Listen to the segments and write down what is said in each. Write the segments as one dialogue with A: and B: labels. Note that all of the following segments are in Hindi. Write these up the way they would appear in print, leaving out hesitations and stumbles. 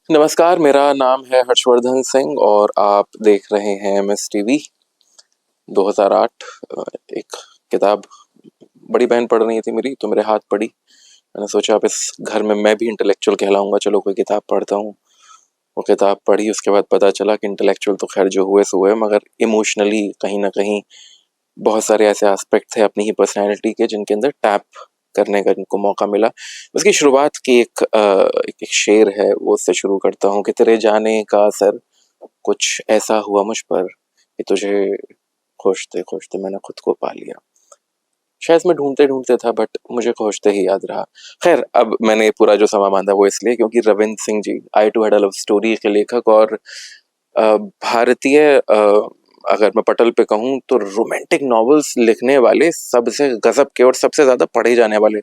A: नमस्कार, मेरा नाम है हर्षवर्धन सिंह और आप देख रहे हैं एमएस टीवी। 2008 एक किताब बड़ी बहन पढ़ रही थी मेरी, तो मेरे हाथ पड़ी। मैंने सोचा अब इस घर में मैं भी इंटेलेक्चुअल कहलाऊंगा, चलो कोई किताब पढ़ता हूँ। वो किताब पढ़ी, उसके बाद पता चला कि इंटेलेक्चुअल तो खैर जो हुए सो हुए, मगर इमोशनली कहीं ना कहीं बहुत सारे ऐसे एस्पेक्ट थे अपनी ही पर्सनैलिटी के जिनके अंदर टैप करने का जिनको मौका मिला। उसकी शुरुआत की एक शेर है, वो उससे शुरू करता हूँ कि तेरे जाने का असर कुछ ऐसा हुआ मुझ पर कि तुझे खोजते खोजते मैंने खुद को पा लिया। शायद मैं ढूंढते ढूंढते था, बट मुझे खोजते ही याद रहा। खैर, अब मैंने पूरा जो समा बांधा वो इसलिए क्योंकि Ravindra Singh ji, I too had a love story के लेखक और भारतीय अगर मैं पटल पे कहूँ तो रोमांटिक नॉवेल्स लिखने वाले सबसे गजब के और सबसे ज्यादा पढ़े जाने वाले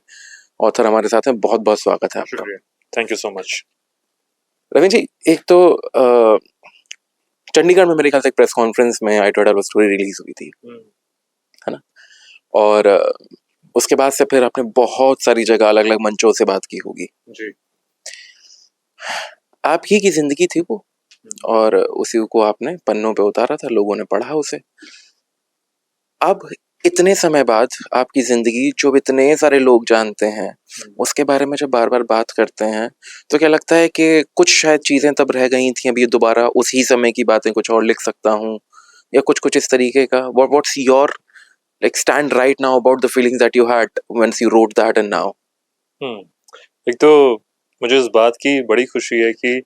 A: ऑथर हमारे साथ हैं। बहुत बहुत स्वागत है आपका।
B: शुक्रिया। Thank you so much.
A: Ravindra ji, एक तो चंडीगढ़ में मेरे ख्याल से एक प्रेस कॉन्फ्रेंस में I too had a love story release हुई थी, है ना? और उसके बाद से फिर आपने बहुत सारी जगह अलग अलग मंचों से बात की होगी।
B: जी।
A: आप ही की जिंदगी थी वो, और उसी को आपने पन्नों पे उतारा था, लोगों ने पढ़ा उसे। अब इतने समय बाद आपकी जिंदगी जो इतने सारे लोग जानते हैं, उसके बारे में जब बार बार बात करते हैं, तो क्या लगता है कि कुछ शायद चीजें तब रह गई थी, अभी दोबारा उसी समय की बातें कुछ और लिख सकता हूँ, या कुछ कुछ इस तरीके का? What's your like stand right now about the feelings that you had once you wrote that and now?
B: एक तो मुझे इस बात की बड़ी खुशी है कि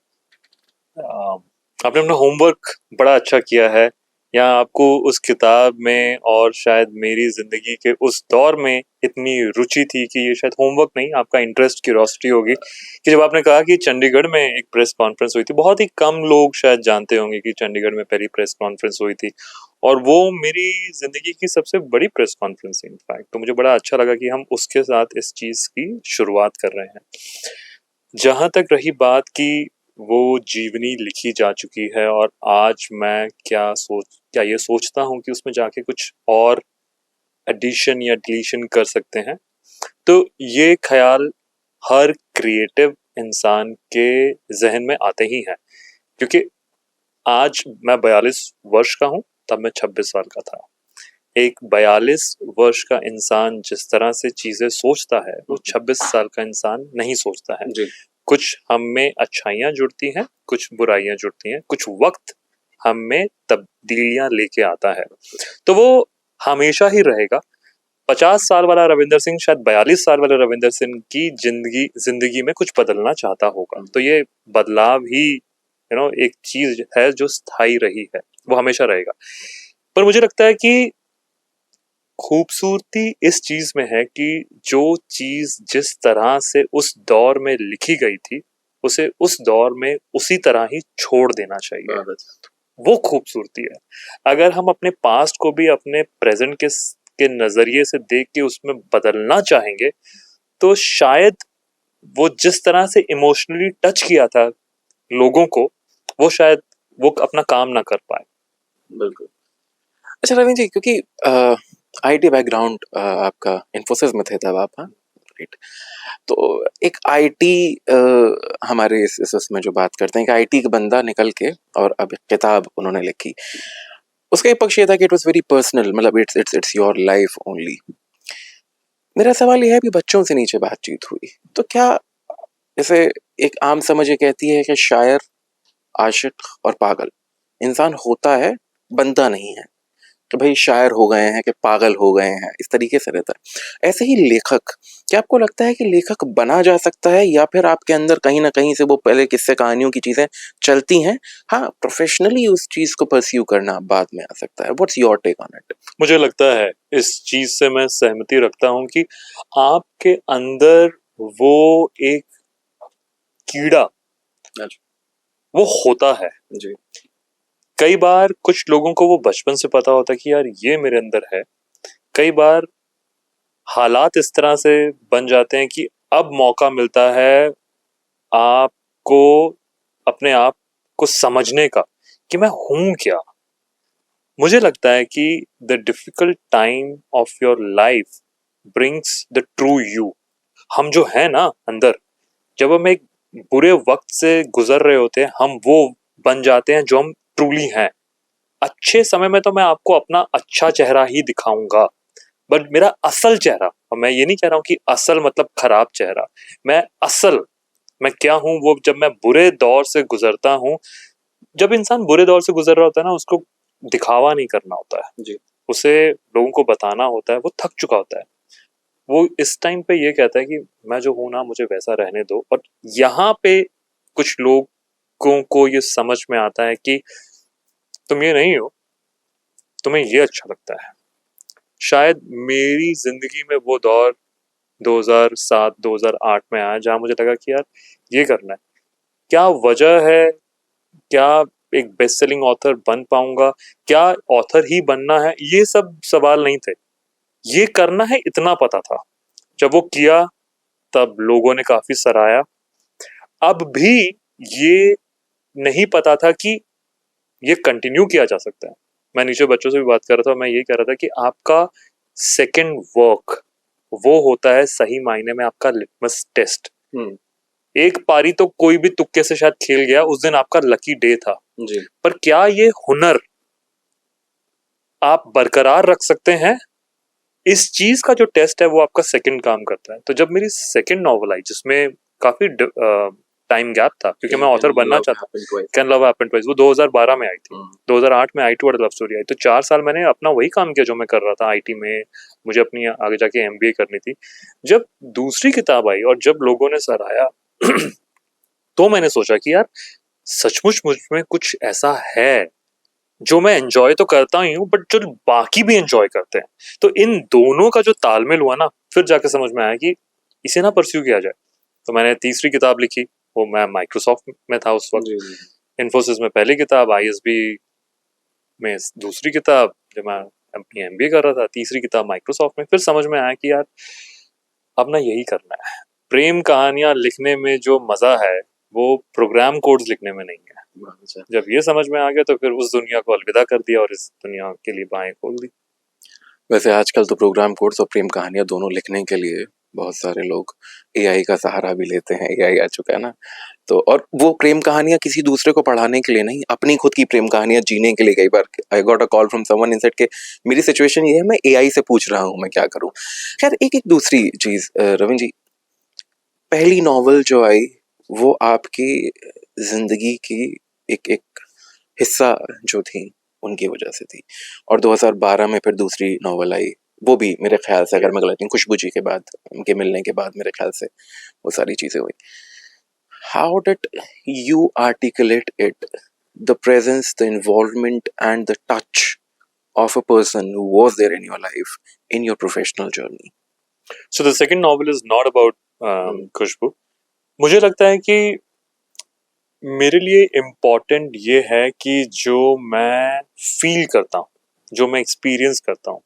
B: आपने अपना होमवर्क बड़ा अच्छा किया है। यहाँ आपको उस किताब में और शायद मेरी जिंदगी के उस दौर में इतनी रुचि थी कि ये शायद होमवर्क नहीं, आपका इंटरेस्ट, क्यूरियोसिटी होगी कि जब आपने कहा कि चंडीगढ़ में एक प्रेस कॉन्फ्रेंस हुई थी, बहुत ही कम लोग शायद जानते होंगे कि चंडीगढ़ में पहली प्रेस कॉन्फ्रेंस हुई थी, और वो मेरी जिंदगी की सबसे बड़ी प्रेस कॉन्फ्रेंस थी इनफैक्ट। तो मुझे बड़ा अच्छा लगा कि हम उसके साथ इस चीज की शुरुआत कर रहे हैं। जहां तक रही बात की वो जीवनी लिखी जा चुकी है, और आज मैं क्या ये सोचता हूँ कि उसमें जाके कुछ और एडिशन या डिलीशन कर सकते हैं, तो ये ख्याल हर क्रिएटिव इंसान के जहन में आते ही हैं। क्योंकि आज मैं 42 वर्ष का हूँ, तब मैं 26 साल का था। एक 42 वर्ष का इंसान जिस तरह से चीजें सोचता है, वो 26 साल का इंसान नहीं सोचता है।
A: जी।
B: कुछ हम में अच्छाइयां जुड़ती हैं, कुछ बुराइयां जुड़ती हैं, कुछ वक्त हम में तब्दीलियां लेके आता है, तो वो हमेशा ही रहेगा। 50 साल वाला रविंदर सिंह शायद 42 साल वाले रविंदर सिंह की जिंदगी में कुछ बदलना चाहता होगा। तो ये बदलाव ही एक चीज है जो स्थायी रही है, वो हमेशा रहेगा। पर मुझे लगता है कि खूबसूरती इस चीज में है कि जो चीज जिस तरह से उस दौर में लिखी गई थी, उसे उस दौर में उसी तरह ही छोड़ देना चाहिए। वो खूबसूरती है। अगर हम अपने पास्ट को भी अपने प्रेजेंट के नजरिए से देख के उसमें बदलना चाहेंगे, तो शायद वो जिस तरह से इमोशनली टच किया था लोगों को, वो शायद वो अपना काम ना कर पाए।
A: बिल्कुल। अच्छा रविंद्र जी, क्योंकि आईटी बैकग्राउंड आपका, इन्फोसिस में थे तब आप, हाँ? राइट। तो एक आईटी हमारे इस उसमें जो बात करते हैं, एक आईटी का बंदा निकल के और अब एक किताब उन्होंने लिखी, उसका एक पक्ष ये था कि इट वाज वेरी पर्सनल, मतलब इट्स योर लाइफ ओनली। मेरा सवाल ये है, अभी बच्चों से नीचे बातचीत हुई, तो क्या जैसे एक आम समझ ये कहती है कि शायर, आशिक और पागल इंसान होता है, बनता नहीं है। तो भाई शायर हो गए हैं कि पागल हो गए हैं, इस तरीके से रहता है। ऐसे ही लेखक, क्या आपको लगता है कि लेखक बना जा सकता है, या फिर आपके अंदर कहीं ना कहीं से वो पहले किस्से कहानियों की चीजें चलती हैं? हाँ, प्रोफेशनली उस चीज को परस्यू करना बाद में आ सकता है। What's your take on it?
B: मुझे लगता है इस चीज से मैं सहमति रखता हूँ कि आपके अंदर वो एक कीड़ा वो होता है।
A: जी।
B: कई बार कुछ लोगों को वो बचपन से पता होता है कि यार ये मेरे अंदर है। कई बार हालात इस तरह से बन जाते हैं कि अब मौका मिलता है आपको अपने आप को समझने का कि मैं हूं क्या। मुझे लगता है कि the difficult time of your life brings the true you. हम जो है ना अंदर, जब हम एक बुरे वक्त से गुजर रहे होते हैं, हम वो बन जाते हैं जो हम ट्रूली हैं। अच्छे समय में तो मैं आपको अपना अच्छा चेहरा ही दिखाऊंगा, बट मेरा असल चेहरा, और मैं ये नहीं कह रहा हूँ कि असल मतलब खराब चेहरा, मैं असल मैं क्या हूँ वो जब मैं बुरे दौर से गुजरता हूँ। जब इंसान बुरे दौर से गुजर रहा होता है ना, उसको दिखावा नहीं करना होता है
A: जी।
B: उसे लोगों को बताना होता है, वो थक चुका होता है। वो इस टाइम पे ये कहता है कि मैं जो हूं ना, मुझे वैसा रहने दो। और यहाँ पे कुछ लोगों को ये समझ में आता है कि तुम ये नहीं हो, तुम्हें ये अच्छा लगता है। शायद मेरी जिंदगी में वो दौर 2007-2008 में आया जहां मुझे लगा कि यार ये करना है। क्या वजह है, क्या एक बेस्ट सेलिंग ऑथर बन पाऊंगा, क्या ऑथर ही बनना है, ये सब सवाल नहीं थे। ये करना है इतना पता था। जब वो किया तब लोगों ने काफी सराहा। अब भी ये नहीं पता था कि ये कंटिन्यू किया जा सकता है। मैं नीचे बच्चों से भी बात कर रहा था, मैं ये कह रहा था कि आपका सेकंड वर्क वो होता है सही मायने में आपका लिटमस टेस्ट। एक पारी तो कोई भी तुक्के से शायद खेल गया, उस दिन आपका लकी डे था
A: जी।
B: पर क्या ये हुनर आप बरकरार रख सकते हैं? इस चीज का जो टेस्ट है वो आपका सेकंड काम करता है। तो जब मेरी सेकंड नॉवल आई जिसमें काफी टाइम गैप था, क्योंकि मैं ऑथर बनना चाहता, कैन लव हैपन ट्वाइस, वो 2012 में आई थी। 2008 में I to love story I. तो 4 साल मैंने अपना वही काम किया जो मैं कर रहा था आईटी में। मुझे अपनी आगे जाके एमबीए करनी थी। जब दूसरी किताब आई और जब लोगों ने सराहा तो मैंने सोचा कि यार सचमुच मुझ में कुछ ऐसा है जो मैं एंजॉय तो करता ही हूँ, बट जो बाकी भी एंजॉय करते हैं। तो इन दोनों का जो तालमेल हुआ ना, फिर जाके समझ में आया कि इसे ना परस्यू किया जाए। तो मैंने तीसरी किताब लिखी, वो मैं माइक्रोसॉफ्ट में था उस वक्त, इन्फोसिस में पहली किताब, आईएसबी में दूसरी किताब, जब मैं अपनी एमबीए कर रहा था, तीसरी किताब माइक्रोसॉफ्ट में। फिर समझ में आया कि यार अब ना यही करना है। प्रेम कहानियां लिखने में जो मजा है वो प्रोग्राम कोड्स लिखने में नहीं है। जब ये समझ में आ गया तो फिर उस दुनिया को अलविदा कर दिया और इस दुनिया के लिए बाहें खोल दी।
A: वैसे आजकल तो प्रोग्राम कोड्स और प्रेम कहानियां दोनों लिखने के लिए बहुत सारे लोग एआई का सहारा भी लेते हैं। एआई आ चुका है ना, तो और वो प्रेम कहानियां किसी दूसरे को पढ़ाने के लिए नहीं, अपनी खुद की प्रेम कहानियां जीने के लिए। कई बार I got a call from someone and said के मेरी सिचुएशन ये है, मैं एआई से पूछ रहा हूँ मैं क्या करूँ। खैर एक एक दूसरी चीज, रविंद्र जी, पहली नॉवल जो आई वो आपकी जिंदगी की एक एक हिस्सा जो थी उनकी वजह से थी, और 2012 में फिर दूसरी नॉवल आई, वो भी मेरे ख्याल से, अगर मैं गलत नहीं, खुशबू जी के बाद, उनके मिलने के बाद मेरे ख्याल से वो सारी चीजें हुई। How did you articulate it, the presence, the involvement and the touch of a person who was there in your life in your professional journey?
B: So the second novel is not about खुशबू। मुझे लगता है कि मेरे लिए इम्पोर्टेंट ये है कि जो मैं फील करता हूँ, जो मैं एक्सपीरियंस करता हूँ,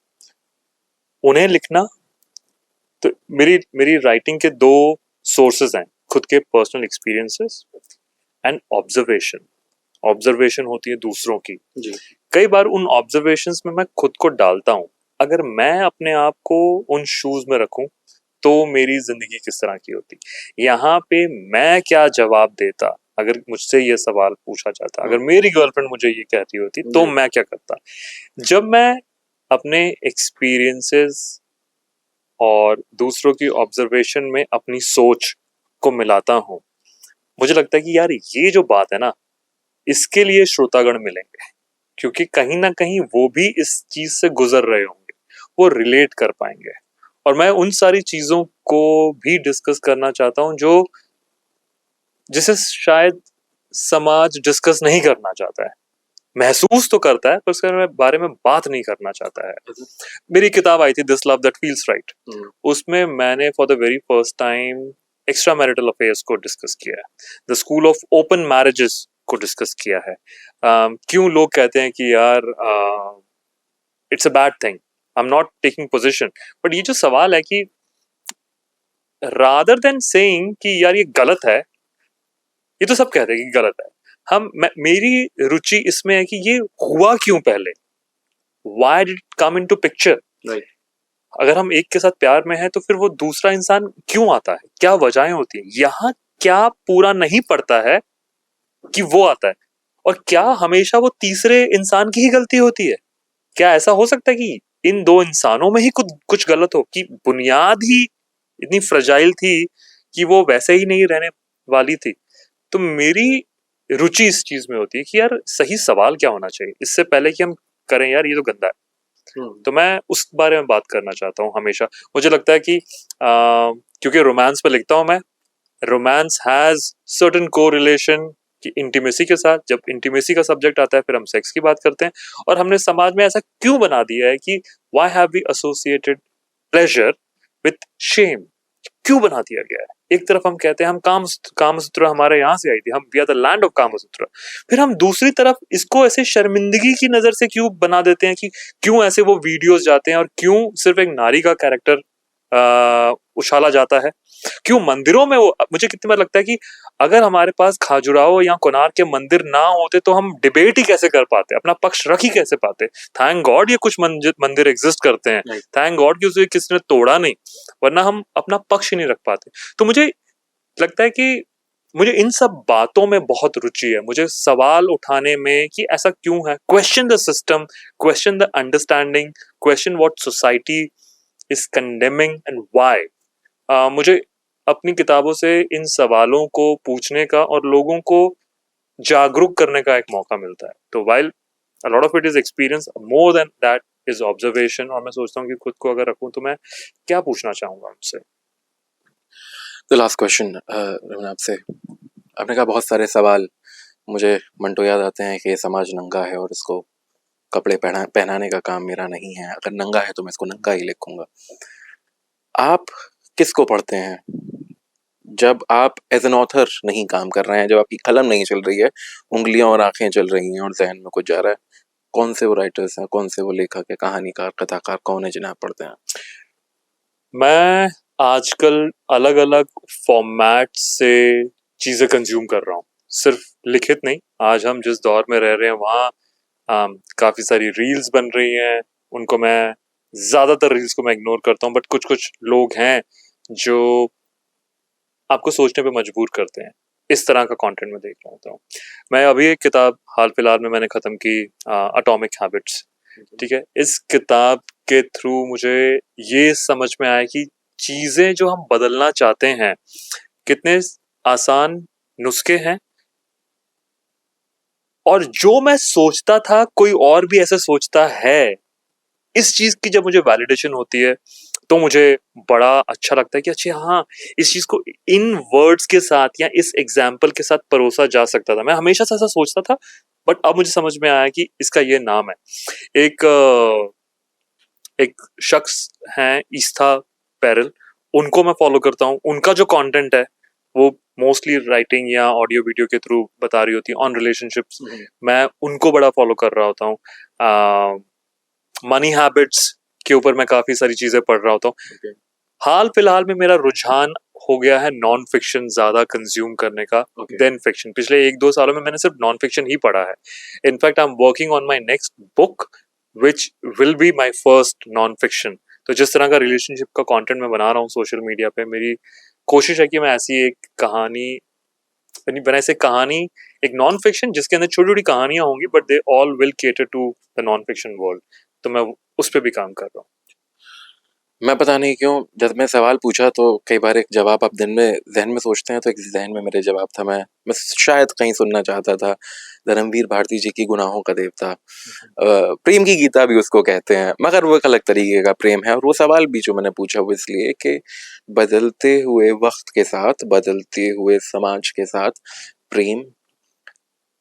B: उन्हें लिखना। तो मेरी मेरी राइटिंग के दो सोर्सेज हैं, खुद के personal experiences and observation. Observation होती है दूसरों की।
A: जी।
B: कई बार उन ऑब्जर्वेशंस में मैं खुद को डालता हूँ। अगर मैं अपने आप को उन शूज में रखूं तो मेरी जिंदगी किस तरह की होती, यहाँ पे मैं क्या जवाब देता अगर मुझसे ये सवाल पूछा जाता, अगर मेरी गर्लफ्रेंड मुझे ये कहती होती तो मैं क्या करता। जब मैं अपने एक्सपीरियंसेस और दूसरों की ऑब्जर्वेशन में अपनी सोच को मिलाता हूँ, मुझे लगता है कि यार ये जो बात है ना, इसके लिए श्रोतागण मिलेंगे, क्योंकि कहीं ना कहीं वो भी इस चीज से गुजर रहे होंगे, वो रिलेट कर पाएंगे। और मैं उन सारी चीजों को भी डिस्कस करना चाहता हूँ जो जिसे शायद समाज डिस्कस नहीं करना चाहता है, महसूस तो करता है पर उसके बारे में बात नहीं करना चाहता है। मेरी किताब आई थी this love that feels right, उसमें मैंने for the very first time extra marital affairs को डिस्कस किया है, the school of open marriages को डिस्कस किया है। क्यों लोग कहते हैं कि यार it's a bad thing, I am not taking position, but ये जो सवाल है कि रादर देन सेइंग कि यार ये गलत है, ये तो सब कहते हैं कि गलत है, मेरी रुचि इसमें है कि ये हुआ क्यों पहले, why did it come into picture. अगर हम एक के साथ प्यार में है तो फिर वो दूसरा इंसान क्यों आता है, क्या वजहें होती है, यहाँ क्या पूरा नहीं पड़ता है कि वो आता है, और क्या हमेशा वो तीसरे इंसान की ही गलती होती है? क्या ऐसा हो सकता है कि इन दो इंसानों में ही कुछ कुछ गलत हो, कि बुनियाद ही इतनी फ्रजाइल थी कि वो वैसे ही नहीं रहने वाली थी? तो मेरी रुचि इस चीज में होती है कि यार सही सवाल क्या होना चाहिए इससे पहले कि हम करें यार ये तो गंदा है। तो मैं उस बारे में बात करना चाहता हूँ हमेशा। मुझे लगता है कि क्योंकि रोमांस पे लिखता हूँ मैं, रोमांस हैज सर्टेन कोरिलेशन कि इंटीमेसी के साथ। जब इंटीमेसी का सब्जेक्ट आता है फिर हम सेक्स की बात करते हैं, और हमने समाज में ऐसा क्यों बना दिया है कि why have we associated pleasure with shame? क्यों बना दिया गया है? एक तरफ हम कहते हैं हम कामसूत्र हमारे यहाँ से आई थी, हम we are the land of Kamasutra, फिर हम दूसरी तरफ इसको ऐसे शर्मिंदगी की नजर से क्यों बना देते हैं कि क्यों ऐसे वो वीडियोस जाते हैं और क्यों सिर्फ एक नारी का कैरेक्टर उछाला जाता है? क्यों मंदिरों में वो, मुझे कितनी बार लगता है कि अगर हमारे पास खाजुराहो या कोणार्क के मंदिर ना होते तो हम डिबेट ही कैसे कर पाते, अपना पक्ष रख ही कैसे पाते? थैंक गॉड ये कुछ मंदिर एग्जिस्ट करते हैं, थैंक गॉड कि उसे किसी ने तोड़ा नहीं, वरना हम अपना पक्ष ही नहीं रख पाते। तो मुझे लगता है कि मुझे इन सब बातों में बहुत रुचि है, मुझे सवाल उठाने में कि ऐसा क्यों है, question the system, question the understanding, question what society is condemning and why. मुझे अपनी किताबों से इन सवालों को पूछने का और लोगों को जागरूक करने का एक मौका मिलता है। तो while a lot of it is experience, more than that is observation, और मैं सोचता हूँ कि खुद को अगर रखूं तो मैं क्या पूछना चाहूंगा उनसे।
A: द लास्ट क्वेश्चन रमन आपसे, आपने कहा बहुत सारे सवाल, मुझे मंटो याद आते हैं कि ये समाज नंगा है और इसको कपड़े पहनाने का काम मेरा नहीं है, अगर नंगा है तो मैं इसको नंगा ही लिखूंगा। आप किसको पढ़ते हैं जब आप एज एन ऑथर नहीं काम कर रहे हैं, जब आपकी कलम नहीं चल रही है, उंगलियां और आंखें चल रही हैं और जहन में कुछ जा रहा है? कौन से वो राइटर्स हैं, कौन से वो लेखक है, कहानीकार, कथाकार कौन है जिन्हें आप पढ़ते हैं?
B: मैं आजकल अलग अलग फॉर्मेट से चीजें कंज्यूम कर रहा हूँ, सिर्फ लिखित नहीं। आज हम जिस दौर में रह रहे हैं वहाँ काफी सारी रील्स बन रही हैं, उनको मैं, ज्यादातर रील्स को मैं इग्नोर करता हूँ, बट कुछ कुछ लोग हैं जो आपको सोचने पे मजबूर करते हैं। इस तरह का कंटेंट मैं देख रहा होता हूँ। मैं अभी एक किताब हाल फिलहाल में मैंने खत्म की, एटॉमिक हैबिट्स। ठीक है, इस किताब के थ्रू मुझे ये समझ में आया कि चीजें जो हम बदलना चाहते हैं कितने आसान नुस्खे हैं, और जो मैं सोचता था कोई और भी ऐसा सोचता है, इस चीज की जब मुझे वैलिडेशन होती है तो मुझे बड़ा अच्छा लगता है कि अच्छा हाँ, इस चीज को इन वर्ड्स के साथ या इस एग्जाम्पल के साथ परोसा जा सकता था। मैं हमेशा से ऐसा सोचता था, बट अब मुझे समझ में आया कि इसका ये नाम है। एक एक शख्स हैं ईस्था पेरेल, उनको मैं फॉलो करता हूँ। उनका जो कंटेंट है वो मोस्टली राइटिंग या ऑडियो वीडियो के थ्रू बता रही होती है ऑन रिलेशनशिप्स। मैं उनको बड़ा फॉलो कर रहा होता हूँ। मनी हैबिट्स के ऊपर मैं काफी सारी चीजें पढ़ रहा होता हूँ। हाल फिलहाल में मेरा रुझान हो गया है नॉन फिक्शन ज्यादा कंज्यूम करने का देन फिक्शन। पिछले 1-2 सालों में मैंने सिर्फ नॉन फिक्शन ही पढ़ा है। In fact I am working on my next book which will be my first non fiction. तो जिस तरह का रिलेशनशिप का कंटेंट मैं बना रहा हूँ सोशल मीडिया पे, मेरी कोशिश है कि मैं ऐसी एक कहानी बनाए से कहानी, एक नॉन फिक्शन जिसके अंदर छोटी छोटी कहानियां होंगी, but they all will cater to the non fiction world. तो मैं उस पर भी काम कर रहा हूँ।
A: मैं पता नहीं क्यों जब मैं सवाल पूछा तो कई बार एक जवाब आप दिन में जहन में सोचते हैं, तो एक जहन में मेरे जवाब था, मैं शायद कहीं सुनना चाहता था धर्मवीर भारती जी की गुनाहों का देवता, प्रेम की गीता भी उसको कहते हैं, मगर वो एक अलग तरीके का प्रेम है। और वो सवाल भी जो मैंने पूछा वो इसलिए कि बदलते हुए वक्त के साथ, बदलते हुए समाज के साथ प्रेम,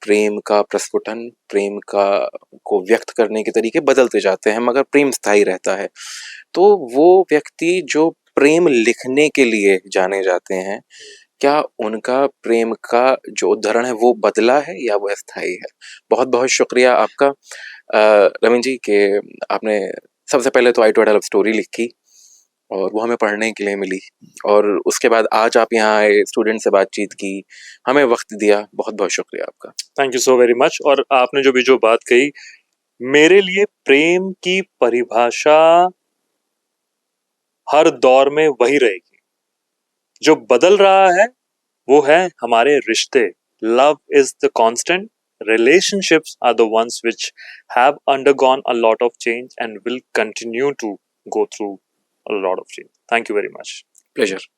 A: प्रेम का प्रस्फुटन, प्रेम का को व्यक्त करने के तरीके बदलते जाते हैं, मगर प्रेम स्थायी रहता है। तो वो व्यक्ति जो प्रेम लिखने के लिए जाने जाते हैं, क्या उनका प्रेम का जो उद्धरण है वो बदला है या वो अस्थायी है? बहुत बहुत शुक्रिया आपका रवीन जी कि आपने सबसे पहले तो आई टू लव स्टोरी लिखी और वो हमें पढ़ने के लिए मिली, और उसके बाद आज आप यहाँ आए, स्टूडेंट से बातचीत की, हमें वक्त दिया। बहुत बहुत शुक्रिया आपका।
B: Thank you so very much. और आपने जो बात कही, मेरे लिए प्रेम की परिभाषा हर दौर में वही रहेगी। जो बदल रहा है वो है हमारे रिश्ते. Love is the constant. Relationships are the ones which have undergone a lot of change and will continue to go through a lot of change. Thank you very much.
A: Pleasure.